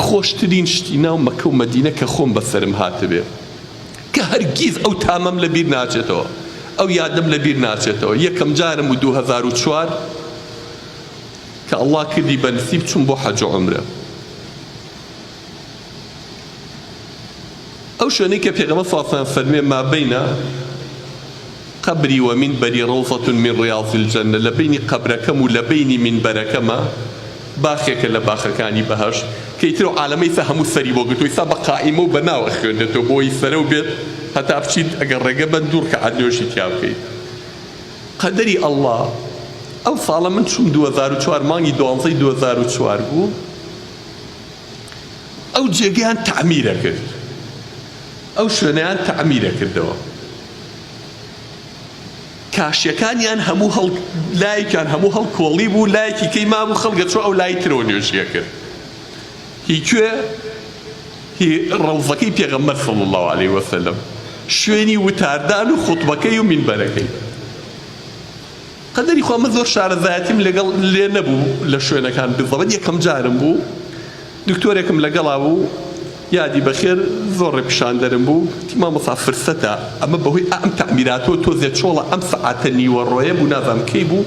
خۆشترین شتی ناو مەکە و مەدینە کە خۆم بەسەرم هاتبێ کە هەرگیز ئەو تامەم لە بیر ناچێتەوە، ئەو یادم لە بیر ناچێتەوە. یەکەم جارم و 2004 کە ئەڵڵا کردی بە نسیب چوون بۆ حەج و عومرە. ئەو شوێنەی کە پێغەمبەر صلی الله علیه و سلم فەرمێ ما بەینە قبری ومنبری ڕەوزەة من ڕیاض الجەنە، لە بینی قەبرەکەم و لە بینی منبەرەکەمە باخێکە لە باخەکانی بەهەشت کە ئیتر و عالەمەی سە هەموو سەری بۆ گرتووە، ئیسا بە قائیمە و بەناوە خوێندێتەوە بۆی سەرە و بێت هەتا بچیت ئەگەر ڕێگە بەن دوور کە عەدلۆشی تیا بکەیت. قەدەری ئەڵڵا ئەو ساڵە من چوم 2004 مانگی 12 2004 بوو، ئەو جێگەیان تەعمیرە کرد، ئەو شوێنەیان تەعمیرە کردەوە، کاشیەکانیان هەموو لایەکیان هەموو هەڵکۆڵی بوو، لایەکی کەی مابوو خەڵگە چۆ ئەو لای ترەوە نوێژیە کرد. هی کوێ؟ هی ڕەوزەکەی پێغەمبەر صلی الله علیه وسلم، شوێنی وتاردان و خوتبەکەی و مینبەرەکەی. قەدەری خوا من زۆر شارەزایەتیم لەگەڵ لێ نەبوو لە شوێنەکان بزەبەت. یەکەم جارم بوو، دکتۆرێکم لەگەڵا بوو، یادی بەخێر زۆر ڕێپیشاندەرم بوو، مامۆستا فرسەتە ئەمە بەهۆی ئەم تەعمیراتەوە تۆزێ چۆڵە ئەم سەعاتە نیوەڕۆیە بوو، نازانم کەی بوو،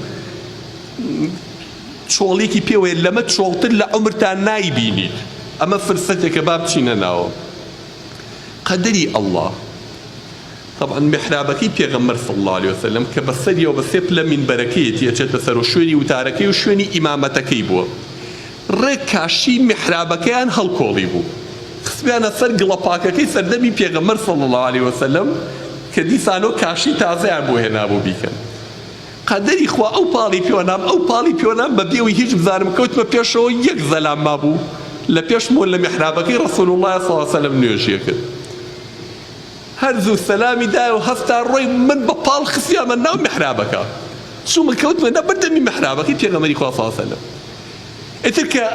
چۆڵێکی پێوەیە لەمە چۆڵتر لە عومرتان نایبینیت، ئەمە فرسەتێکە با بچینە ناوە. قەدەری ئەڵڵا طبعا محرابەکەی پێغەمبەر صلی الله علیه وسلم کە بەسەریەوە بە سێ پلە مینبەرەکەیەتی ئەچێتە سەر و شوێنی وتارەکەی و شوێنی ئیمامەتەکەی بووە، ڕێک کاشی محرابەکەیان هەڵکۆڵی بوو، خسبیانە سەر گڵەپاکەکەی سەردەمی پێغەمبەر صلی الله علیه وسلم کە دیسانەوە کاشی تازەیان بۆ هێنابوو بیکەن. قەدەری خوا ئەو پاڵی پێوەنام، ئەو پاڵی پێوەنام بە بێەوەی هیچ بزانم کەوتمە پێشەوە یەک زەلام مابوو لە پێشمۆ لە محرابەکەی ڕەسوول الله صلی الله علیه وسلم نوێژیە کرد. هەر زوو سەلامی دایە و هەستا ڕۆی من بە پاڵ خسیامە ناو محرابەکە، چوومە کەوتمە نە بەردەمی محرابەکەی پێغەمبەری خوا صلی الله علیه وسلم. ئیتر کە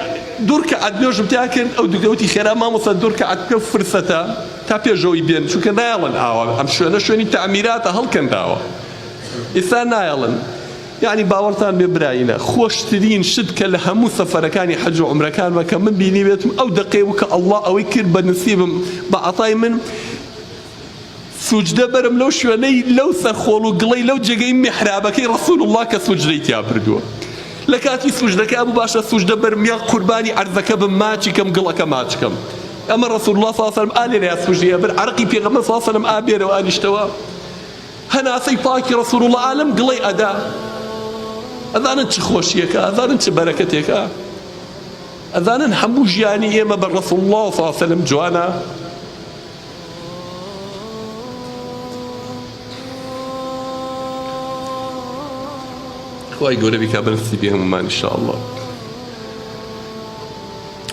دوور کە عەدنۆژم تیا کرد، ئەو دکتۆری خێرا مامۆستا دوور کە عەدکە فرسەتە تا پێشەوەی بێن، چونکە نایەڵن ئاوا ئەم شوێنە شوێنی تەعمیراتە هەڵکەنداوە، ئێستا نایەڵن. یعنی باوەڕتان بێ برایینە خۆشترین شت کە لە هەموو سەفەرەکانی حەج و عومرەکانمە کە من بینی بێتم ئەو دەقەی بوو کە ئەڵڵا ئەوەی کرد بە نسیبم بە عەتای من، سوجدە بەرم لەو شوێنەی لەو سەرخۆڵ و گڵەی لەو جێگەی محرابەکەی ڕەسوول الله کە سوجدەی تیا بردووە. لە کاتی سوجدەکە بوو باشە سوجدە بەرم یا قوربانی عەرزەکە بم ماچی کەم گڵەکە ماچکەم، ئەمە ڕەسوول الله صلی الله علیه وسلم ئالێنە یا سوجدەیە بەر عەرەقی پێغەمبەر صلی الله علیه وسلم ئابێرەوە ئانیشتەوە، هەناسەی پاکی ڕەسوول الله عالم گڵەی ئەدا. ئەزانن چ خۆشیەکە، ئەزانن چ بەرەکەتێکە، ئەزانن هەموو ژیانی ئێمە بە ڕەسوول الله صلی الله علیه وسلم جوانە. خوای گەورە بیکا بەنسیبی هەموومان ئینشاءالله.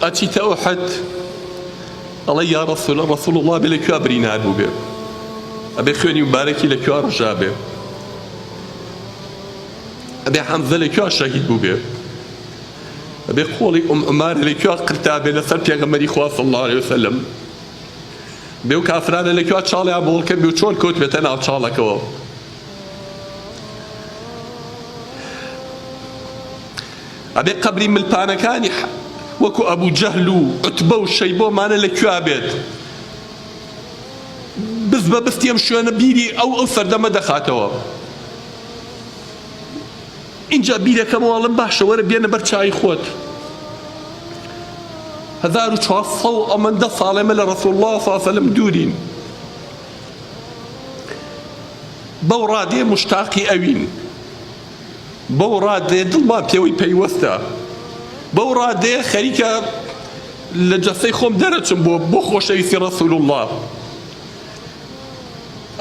ئەچیتە ئوحد ئەڵێ یا ڕەسوول الله بێ لەکوێ برینار بوو بێ، ئەبێ خوێنی مبارەکی لەکوێ ڕژا بێ، ئەبێ حەمزە لەکوێ شەهید بوو بێ، ئەبێ قۆڵی عومار لەکوێ قرتا بێ لەسەر پێغەمبەری خوا صلی الله علیه وسلم، بێ و کافرانە لەکوێ چاڵیان بۆڵ کرد بێ و چۆن کەوت بێتە ناو چاڵەکەوە. ئەبێ قەبری ملپانەکانی وەکو ئەبوو جەهل و عوتبە و شەیبۆمانە لەکوێ بێت، بز بە بستی ئەم شوێنە بیری ئەو سەردەمە دەخاتەوە. اینجا بیرەکەمەوەڵم باشە وەرە بێنە بەر چای خۆت. 1400 ئەمەندە ساڵێمە لە ڕەسوول الله صلی الله علیه وسلم دوورین، بەو ڕادێ مشتاقی ئەوین، بەو ڕادێ دڵمان پێوەی پەیوەستە، بەو ڕادێ خەریکە لە جەسەی خۆم دەرەچم بۆ خۆشەویستی ڕەسوول الله.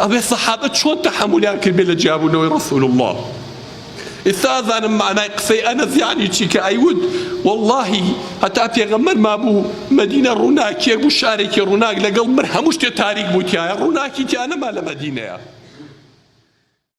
ئەبێ سەحابە چۆن تەحەمولیان کرد بێ لە جیابوونەوەی ڕەسوول الله. ئێستا ئەزانم معنای قسەی ئەنەس یعنی چی کە ئەیود وەڵڵاهی هەتا پێغەمبەر مابوو مەدینە ڕووناکێک بوو، شارێکی ڕووناک لەگەڵ مر هەموو شتێ تاریک بوو تایە، ڕووناکی تیا نەما لە مەدینەیە.